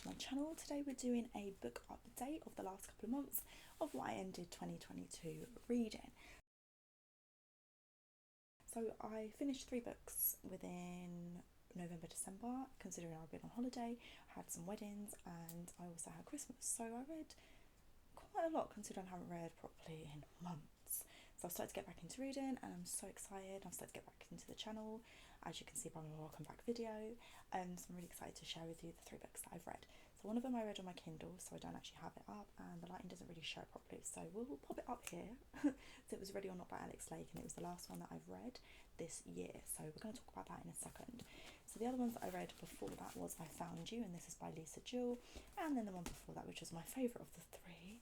to my channel. Today we're doing a book update of the last couple of months of what I ended 2022 reading. So I finished 3 books within November, December, considering I've been on holiday, had some weddings, and I also had Christmas. So I read quite a lot considering I haven't read properly in months. So I've started to get back into reading and I'm so excited. I've started to get back into the channel, as you can see by my welcome back video. So I'm really excited to share with you the 3 books that I've read. So one of them I read on my Kindle, so I don't actually have it up and the lighting doesn't really show it properly, so we'll pop it up here. So it was Ready or Not by Alex Lake, and it was the last one that I've read this year, so we're going to talk about that in a second. So the other ones that I read before that was I Found You, and this is by Lisa Jewell, and then the one before that, which was my favourite of the 3,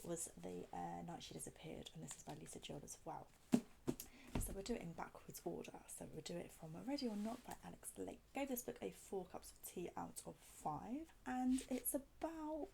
was The Night She Disappeared, and this is by Lisa Jewell as well. So we'll do it in backwards order. So we'll do it from Ready or Not by Alex Lake. Gave this book a 4 cups of tea out of 5, and it's about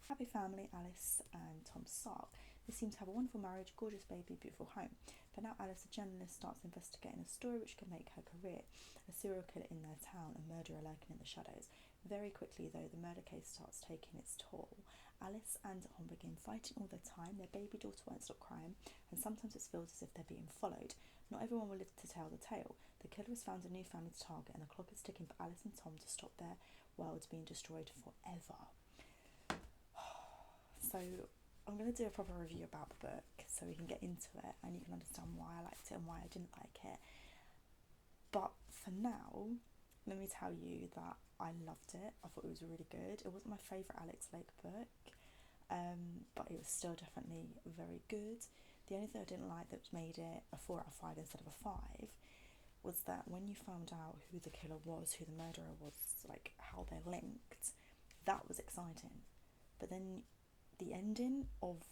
happy family, Alice and Tom Sark. They seem to have a wonderful marriage, gorgeous baby, beautiful home. But now Alice, a journalist, starts investigating a story which can make her career. A serial killer in their town, a murderer lurking in the shadows. Very quickly, though, the murder case starts taking its toll. Alice and Tom begin fighting all the time. Their baby daughter won't stop crying, and sometimes it feels as if they're being followed. Not everyone will live to tell the tale. The killer has found a new family to target, and the clock is ticking for Alice and Tom to stop their worlds being destroyed forever. So I'm going to do a proper review about the book so we can get into it and you can understand why I liked it and why I didn't like it. But for now, let me tell you that I loved it. I thought it was really good. It wasn't my favourite Alex Lake book, but it was still definitely very good. The only thing I didn't like that made it a 4 out of 5 instead of a 5 was that when you found out who the killer was, who the murderer was, like how they're linked, that was exciting. But then the ending of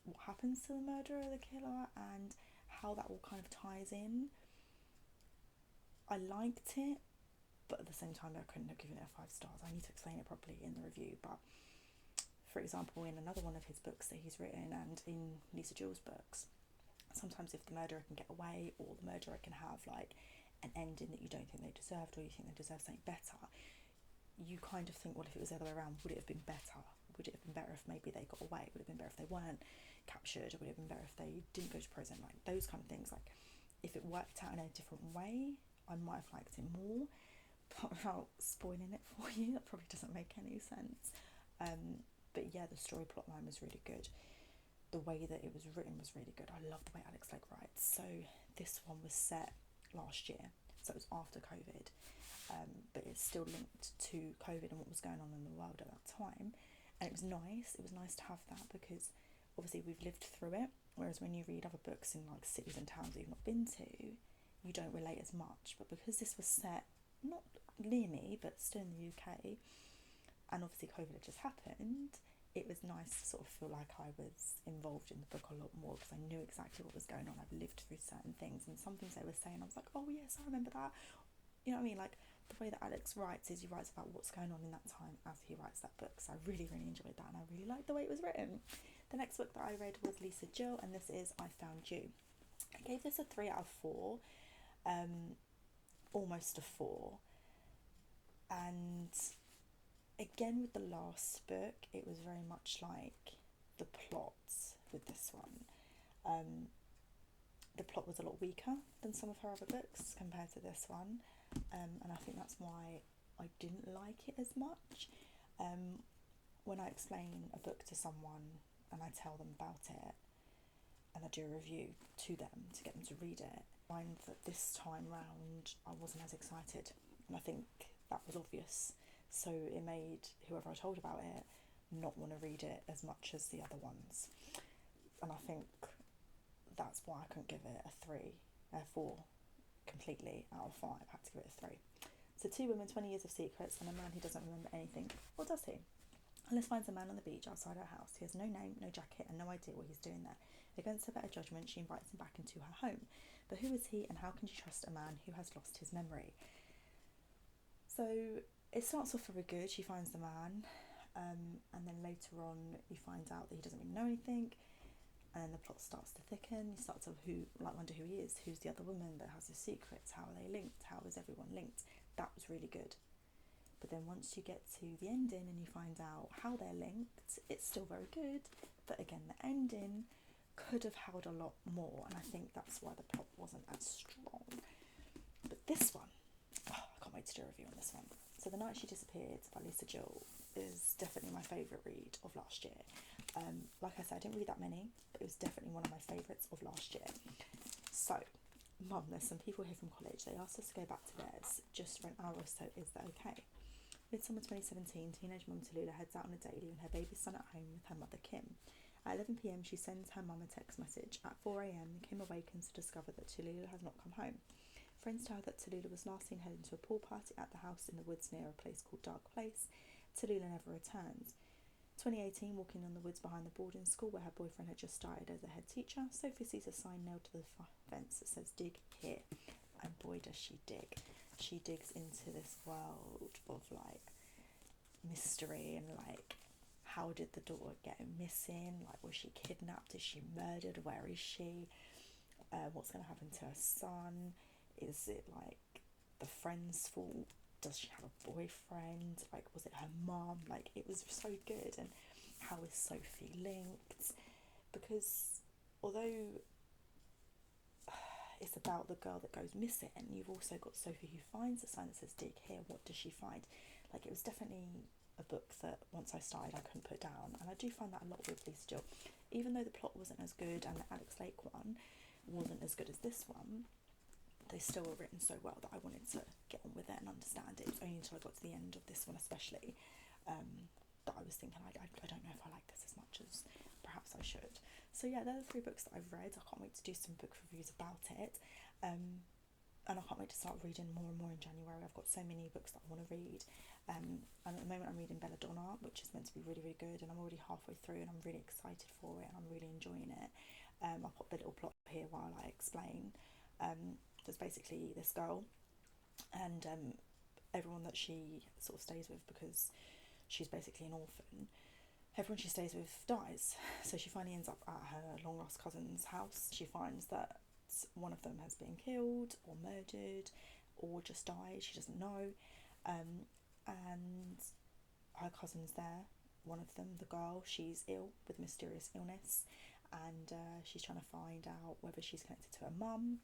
what happens to the murderer, the killer, and how that all kind of ties in, I liked it, but at the same time I couldn't have given it a 5 stars. I need to explain it properly in the review. But for example, in another one of his books that he's written, and in Lisa Jewell's books, sometimes if the murderer can get away, or the murderer can have like an ending that you don't think they deserved, or you think they deserve something better, you kind of think, well, if it was the other way around, would it have been better? Would it have been better if maybe they got away? Would it have been better if they weren't captured? Or would it have been better if they didn't go to prison? Like those kind of things. Like if it worked out in a different way, I might have liked it more. But without spoiling it for you, that probably doesn't make any sense. But yeah, the story plotline was really good. The way that it was written was really good. I love the way Alex Lake writes. So this one was set last year, so it was after COVID, but it's still linked to COVID and what was going on in the world at that time. And it was nice to have that, because obviously we've lived through it, whereas when you read other books in like cities and towns that you've not been to, you don't relate as much. But because this was set not near me but still in the UK, and obviously COVID had just happened, it was nice to sort of feel like I was involved in the book a lot more, because I knew exactly what was going on. I've lived through certain things, and some things they were saying I was like, oh yes, I remember that. You know what I mean? Like the way that Alex writes is he writes about what's going on in that time as he writes that book. So I really enjoyed that, and I really liked the way it was written. The next book that I read was Lisa Jewell, and this is I Found You. I gave this a 3 out of 4, almost a 4. And again, with the last book, it was very much like the plot with this one. The plot was a lot weaker than some of her other books compared to this one, and I think that's why I didn't like it as much. When I explain a book to someone and I tell them about it and I do a review to them to get them to read it, I find that this time round I wasn't as excited, and I think that was obvious. So it made whoever I told about it not want to read it as much as the other ones, and I think that's why I couldn't give it a 4 completely out of 5. I had to give it a 3. So 2 women, 20 years of secrets, and a man who doesn't remember anything. Or does he? Alice finds a man on the beach outside her house. He has no name, no jacket, and no idea what he's doing there. Against her better judgment, she invites him back into her home. But who is he, and how can she trust a man who has lost his memory? So it starts off very good. She finds the man, and then later on you find out that he doesn't really know anything, and then the plot starts to thicken. You start to wonder who he is. Who's the other woman that has his secrets? How are they linked? How is everyone linked? That was really good. but then once you get to the ending and you find out how they're linked, it's still very good, but again, the ending could have held a lot more, and I think that's why the plot wasn't as strong. But this one, I can't wait to do a review on this one. So The Night She Disappeared by Lisa Jill is definitely my favourite read of last year. Like I said, I didn't read that many, but it was definitely one of my favourites of last year. So, Mum, there's some people here from college. They asked us to go back to theirs just for an hour or so. Is that okay? Midsummer 2017, teenage mum Tallulah heads out on a daily with her baby son at home with her mother Kim. At 11 p.m, she sends her mum a text message. At 4 a.m, Kim awakens to discover that Tallulah has not come home. Friends tell her that Tallulah was last seen heading to a pool party at the house in the woods near a place called Dark Place. Tallulah never returns. 2018, walking on the woods behind the boarding school where her boyfriend had just started as a head teacher, Sophie sees a sign nailed to the fence that says "Dig here," and boy does she dig. She digs into this world of like mystery and like, how did the daughter get missing? Like, was she kidnapped? Is she murdered? Where is she? What's going to happen to her son? Is it like the friend's fault? Does she have a boyfriend? Like, was it her mum? Like, it was so good. And how is Sophie linked? Because although it's about the girl that goes missing, you've also got Sophie who finds the sign that says "Dig here." What does she find? Like, it was definitely a book that once I started I couldn't put down, and I do find that a lot with Lisa Jill. Even though the plot wasn't as good and the Alex Lake one wasn't as good as this one, they still were written so well that I wanted to get on with it and understand it. It was only until I got to the end of this one especially that I was thinking, I don't know if I like this as much as perhaps I should. So yeah, they're the 3 books that I've read. I can't wait to do some book reviews about it, and I can't wait to start reading more and more in January. I've got so many books that I want to read, and at the moment I'm reading Belladonna, which is meant to be really, really good, and I'm already halfway through and I'm really excited for it and I'm really enjoying it. I'll put the little plot here while I explain. There's basically this girl, and everyone that she sort of stays with, because she's basically an orphan, everyone she stays with dies. So she finally ends up at her long lost cousin's house. She finds that one of them has been killed or murdered or just died, she doesn't know, and her cousin's there, one of them, the girl, she's ill with a mysterious illness, and she's trying to find out whether she's connected to her mum,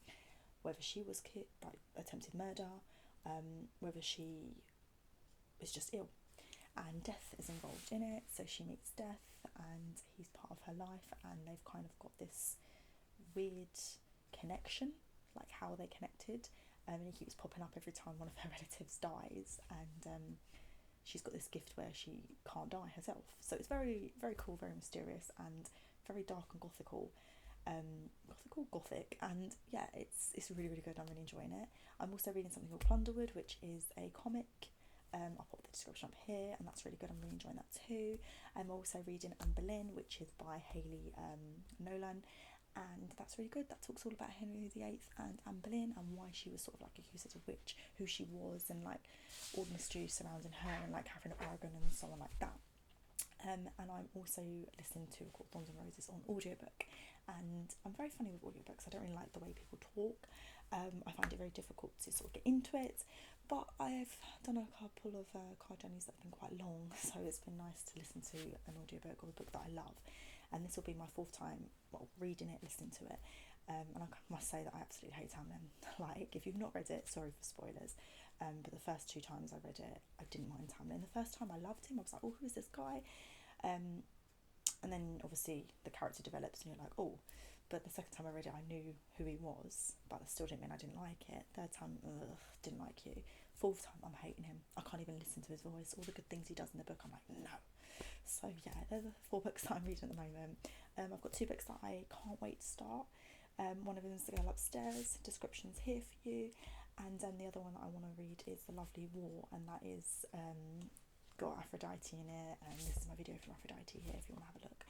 whether she was like attempted murder, whether she is just ill, and Death is involved in it. So she meets Death and he's part of her life, and they've kind of got this weird connection, like how are they connected, and he keeps popping up every time one of her relatives dies, and she's got this gift where she can't die herself. So it's very, very cool, very mysterious, and very dark and gothic, and yeah, it's really, really good. I'm really enjoying it. I'm also reading something called Plunderwood, which is a comic. I'll put the description up here, and that's really good. I'm really enjoying that too. I'm also reading Anne Boleyn, which is by Hayley Nolan, and that's really good. That talks all about Henry VIII and Anne Boleyn, and why she was sort of like accused as a witch, who she was, and like all the mystery surrounding her, and like Catherine of Aragon and so on like that. And I'm also listening to Thorns and Roses on audiobook, and I'm very funny with audiobooks. I don't really like the way people talk. I find it very difficult to sort of get into it, but I've done a couple of car journeys that have been quite long, so it's been nice to listen to an audiobook of a book that I love, and this will be my 4th time, well, reading it, listening to it, and I must say that I absolutely hate Tamlin. Like, if you've not read it, sorry for spoilers, but the first 2 times I read it, I didn't mind Tamlin. The first time I loved him. I was like, oh, who is this guy? And then obviously the character develops and you're like, oh, but the second time I read it I knew who he was, but that still didn't mean I didn't like it. 3rd time, didn't like you. 4th time, I'm hating him. I can't even listen to his voice. All the good things he does in the book, I'm like, no. So yeah, they're the 4 books that I'm reading at the moment. I've got 2 books that I can't wait to start. One of them is The Girl Upstairs, description's here for you, and then the other one that I want to read is The Lovely War, and that is got Aphrodite in it, and this is my video from Aphrodite here if you want to have a look.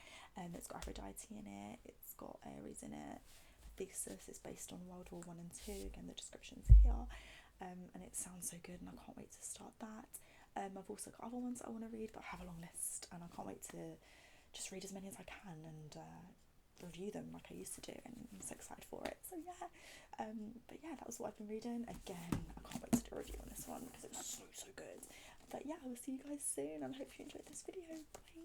It's got Aphrodite in it, it's got Ares in it, Theseus, it's based on World War 1 and 2, again the description's here, and it sounds so good and I can't wait to start that. I've also got other ones that I want to read, but I have a long list and I can't wait to just read as many as I can and review them like I used to do, and I'm so excited for it. So yeah, but yeah, that was what I've been reading. Again, I can't wait to do a review on this one because it was so good. But yeah, I will see you guys soon and I hope you enjoyed this video. Bye.